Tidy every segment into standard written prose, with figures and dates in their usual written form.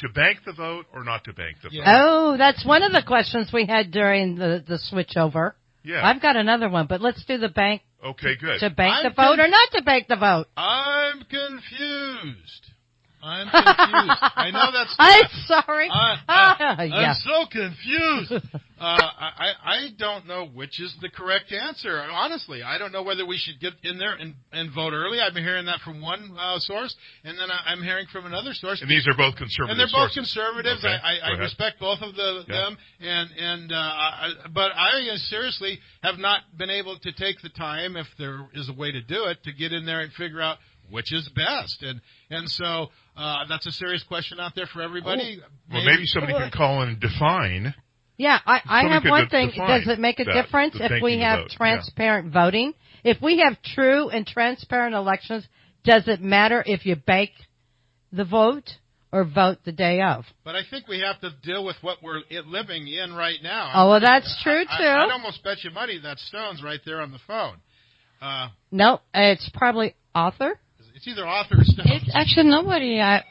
to bank the vote or not to bank the vote? Oh, that's one of the questions we had during the switchover. Yeah. I've got another one, but let's do the bank. Okay, good. To bank the vote or not to bank the vote? I'm confused. I know that's... I'm sorry. I'm so confused. I don't know which is the correct answer. Honestly, I don't know whether we should get in there and vote early. I've been hearing that from one source, and then I'm hearing from another source. And these are both conservative And they're both sources. conservatives. Okay. I respect both of them. But I seriously have not been able to take the time, if there is a way to do it, to get in there and figure out which is best. And so that's a serious question out there for everybody. Well, maybe somebody can call and define. Yeah, I have one thing. Define Does it make a difference if we have transparent voting? If we have true and transparent elections, does it matter if you bank the vote or vote the day of? But I think we have to deal with what we're living in right now. Oh, well, that's true, too. I'd almost bet you money that Stone's right there on the phone. No, it's probably Arthur. It's either Arthur or Stone. It's actually nobody. Let's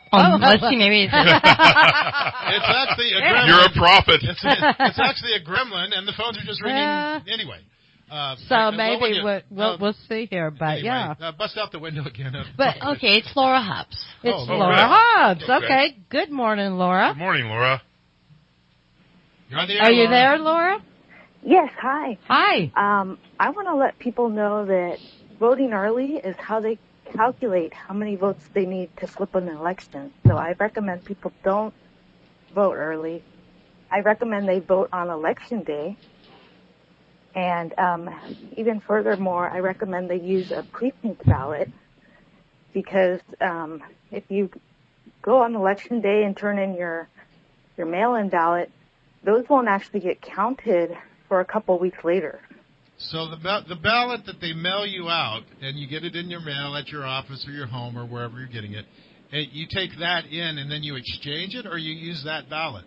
see, maybe it's actually a gremlin. You're a prophet. It's actually a gremlin, and the phones are just ringing anyway. So maybe we'll see here, but anyway, bust out the window again. But okay, it's Laura Hobbs. It's Laura Hobbs. Okay. Good morning, Laura. Good morning, Laura. You're on the air, Are you Laura. there, Laura? Yes, hi. Hi. I want to let people know that voting early is how they calculate how many votes they need to flip an election. So I recommend people don't vote early. I recommend they vote on election day. And even furthermore, I recommend they use a precinct ballot, because if you go on election day and turn in your mail-in ballot, those won't actually get counted for a couple weeks later. So the ballot that they mail you out, and you get it in your mail at your office or your home or wherever you're getting it, you take that in and then you exchange it, or you use that ballot?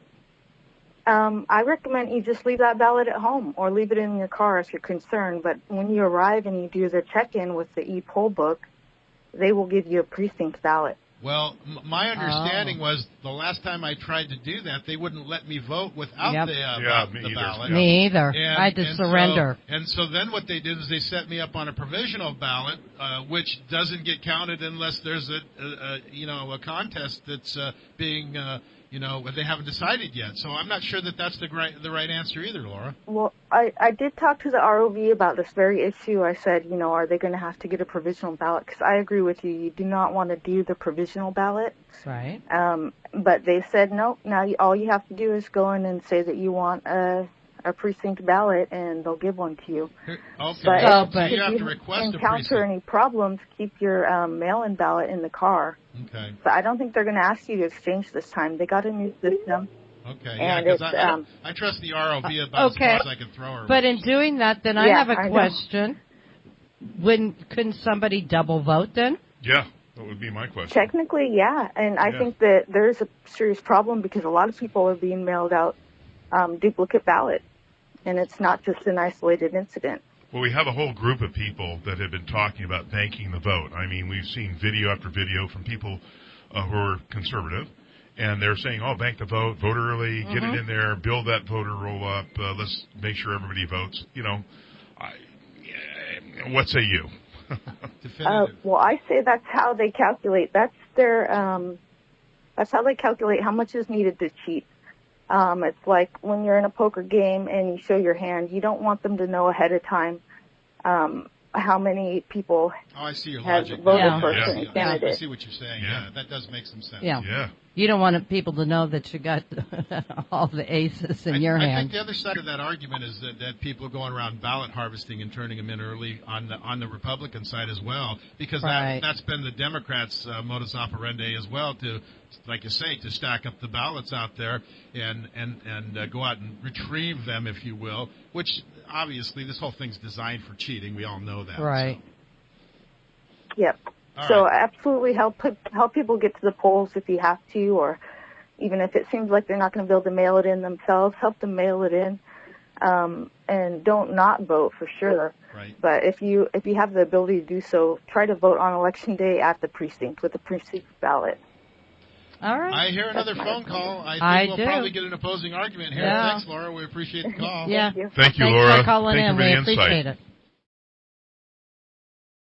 I recommend you just leave that ballot at home or leave it in your car if you're concerned. But when you arrive and you do the check-in with the e-poll book, they will give you a precinct ballot. Well, my understanding was the last time I tried to do that, they wouldn't let me vote without the ballot. Me either. I had to surrender. So then what they did is they set me up on a provisional ballot, which doesn't get counted unless there's a contest that's being they haven't decided yet. So I'm not sure that that's the right answer either, Laura. Well, I did talk to the ROV about this very issue. I said, are they going to have to get a provisional ballot? Because I agree with you. You do not want to do the provisional ballot. That's right. But they said, no, now all you have to do is go in and say that you want a precinct ballot, and they'll give one to you. Okay. But you have if to request you encounter any problems, keep your mail-in ballot in the car. Okay. But I don't think they're going to ask you to exchange this time. They got a new system. Okay, and because I trust the ROV about as far as I can throw her. But in doing that, then I have a question. Couldn't somebody double vote then? Yeah, that would be my question. Technically, yeah. And I think that there's a serious problem because a lot of people are being mailed out duplicate ballots. And it's not just an isolated incident. Well, we have a whole group of people that have been talking about banking the vote. I mean, we've seen video after video from people who are conservative, and they're saying, bank the vote, vote early, get it in there, build that voter roll up, let's make sure everybody votes. What say you? Well, I say that's how they calculate. That's how they calculate how much is needed to cheat. It's like when you're in a poker game and you show your hand, you don't want them to know ahead of time how many people I see your have logic. voted for a certain candidate. I see what you're saying. Yeah, that does make some sense. Yeah. You don't want people to know that you got all the aces in your hand. I think the other side of that argument is that people are going around ballot harvesting and turning them in early on the Republican side as well, because that's been the Democrats' modus operandi as well, to, like you say, to stack up the ballots out there and go out and retrieve them, if you will, which obviously this whole thing's designed for cheating. We all know that. Right. So. Yep. So absolutely help people get to the polls if you have to, or even if it seems like they're not going to be able to mail it in themselves, help them mail it in, and don't not vote for sure. Right. But if you have the ability to do so, try to vote on election day at the precinct with a precinct ballot. All right. I hear another phone call. I think we'll probably get an opposing argument here. Yeah. Thanks, Laura. We appreciate the call. Yeah. Thank you, Laura. Thanks for calling in. Thank you for the We insight. appreciate it.